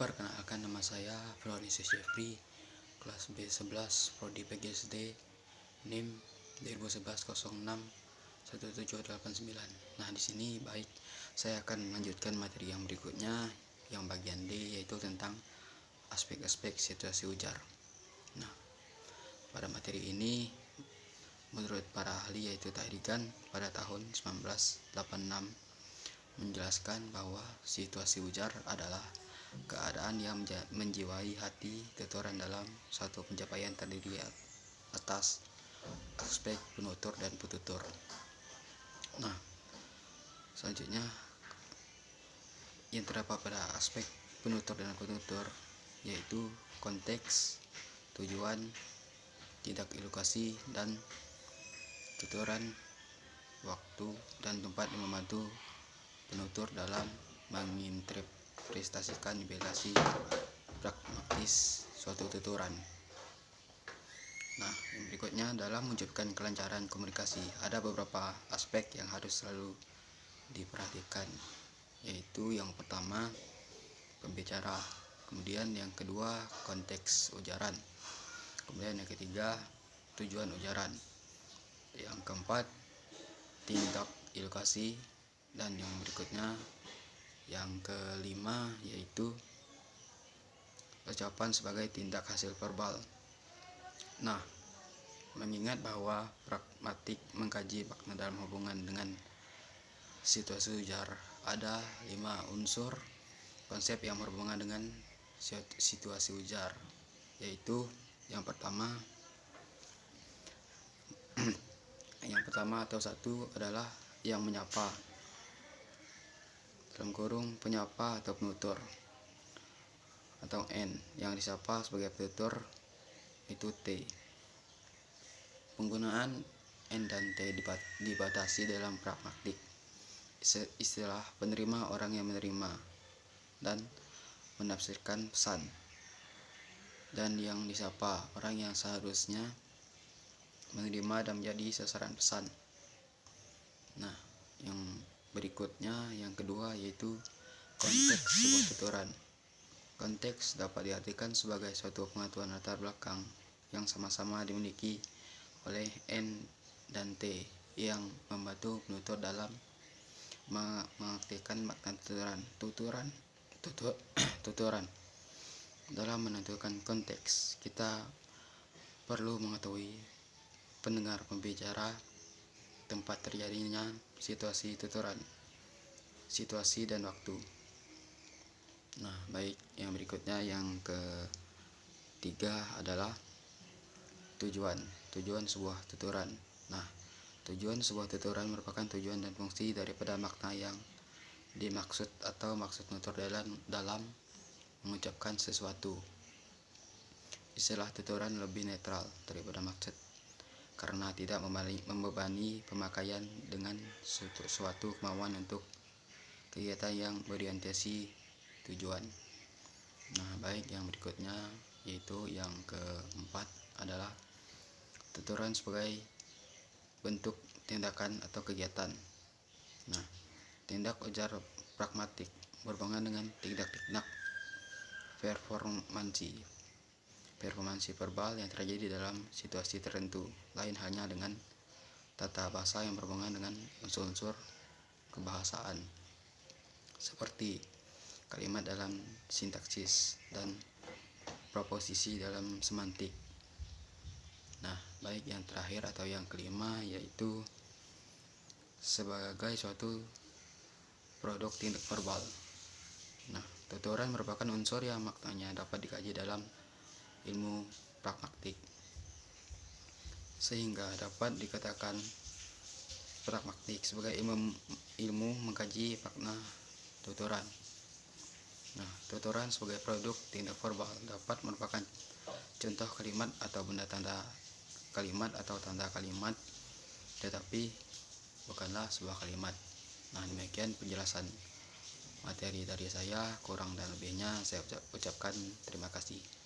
Perkenalkan, nama saya Florisius Jeffrey, kelas B11 Prodi PGSD, NIM 2011-06-1789. Nah, di sini saya akan melanjutkan materi yang berikutnya, yang bagian D, yaitu tentang aspek-aspek situasi ujar. Nah, pada materi ini menurut para ahli yaitu Tahrigan pada tahun 1986 menjelaskan bahwa situasi ujar adalah keadaan yang menjiwai hati tuturan dalam suatu pencapaian terdiri atas aspek penutur dan petutur. Nah, selanjutnya yang terdapat pada aspek penutur dan petutur yaitu konteks, tujuan, tindak ilokasi, dan tuturan, waktu, dan tempat yang membantu penutur dalam menginterpretasikan implikasi pragmatis suatu tuturan. Nah, yang berikutnya dalam menunjukkan kelancaran komunikasi ada beberapa aspek yang harus selalu diperhatikan, yaitu yang pertama pembicara, kemudian yang kedua konteks ujaran, kemudian yang ketiga tujuan ujaran, yang keempat tindak ilokasi, dan yang berikutnya yang kelima yaitu ucapan sebagai tindak hasil verbal. Nah, mengingat bahwa pragmatik mengkaji makna dalam hubungan dengan situasi ujar, ada 5 unsur konsep yang berhubungan dengan situasi ujar, yaitu yang pertama atau satu adalah yang menyapa, dalam kurung penyapa atau penutur, atau N, yang disapa sebagai penutur itu T. Penggunaan N dan T dibatasi dalam pragmatik. Istilah penerima orang yang menerima dan menafsirkan pesan, dan yang disapa orang yang seharusnya menerima dan menjadi sasaran pesan. Nah, yang berikutnya yang kedua yaitu konteks sebuah tuturan. Konteks dapat diartikan sebagai suatu pengetahuan latar belakang yang sama-sama dimiliki oleh N dan T yang membantu penutur dalam mengartikan makna tuturan. Dalam menentukan konteks, kita perlu mengetahui pendengar pembicara, tempat terjadinya situasi tuturan, situasi, dan waktu. Nah, baik, yang berikutnya yang ketiga adalah tujuan sebuah tuturan. Nah, tujuan sebuah tuturan merupakan tujuan dan fungsi daripada makna yang dimaksud atau maksud penutur dalam mengucapkan sesuatu. Istilah tuturan lebih netral daripada maksud karena tidak membebani pemakaian dengan suatu kemauan untuk kegiatan yang berorientasi tujuan. Nah, baik, yang berikutnya yaitu yang keempat adalah tuturan sebagai bentuk tindakan atau kegiatan. Nah, tindak ujar pragmatik berhubungan dengan tindak-tindak performansi verbal yang terjadi dalam situasi tertentu, lain halnya dengan tata bahasa yang berhubungan dengan unsur-unsur kebahasaan seperti kalimat dalam sintaksis dan proposisi dalam semantik. Nah, baik, yang terakhir atau yang kelima yaitu sebagai suatu produk tindak verbal. Nah, tuturan merupakan unsur yang maknanya dapat dikaji dalam ilmu pragmatik, sehingga dapat dikatakan pragmatik sebagai ilmu mengkaji makna tuturan. Nah, tuturan sebagai produk tindak verbal dapat merupakan contoh kalimat atau benda tanda kalimat atau tanda kalimat, tetapi bukanlah sebuah kalimat. Nah, demikian penjelasan materi dari saya. Kurang dan lebihnya saya ucapkan terima kasih.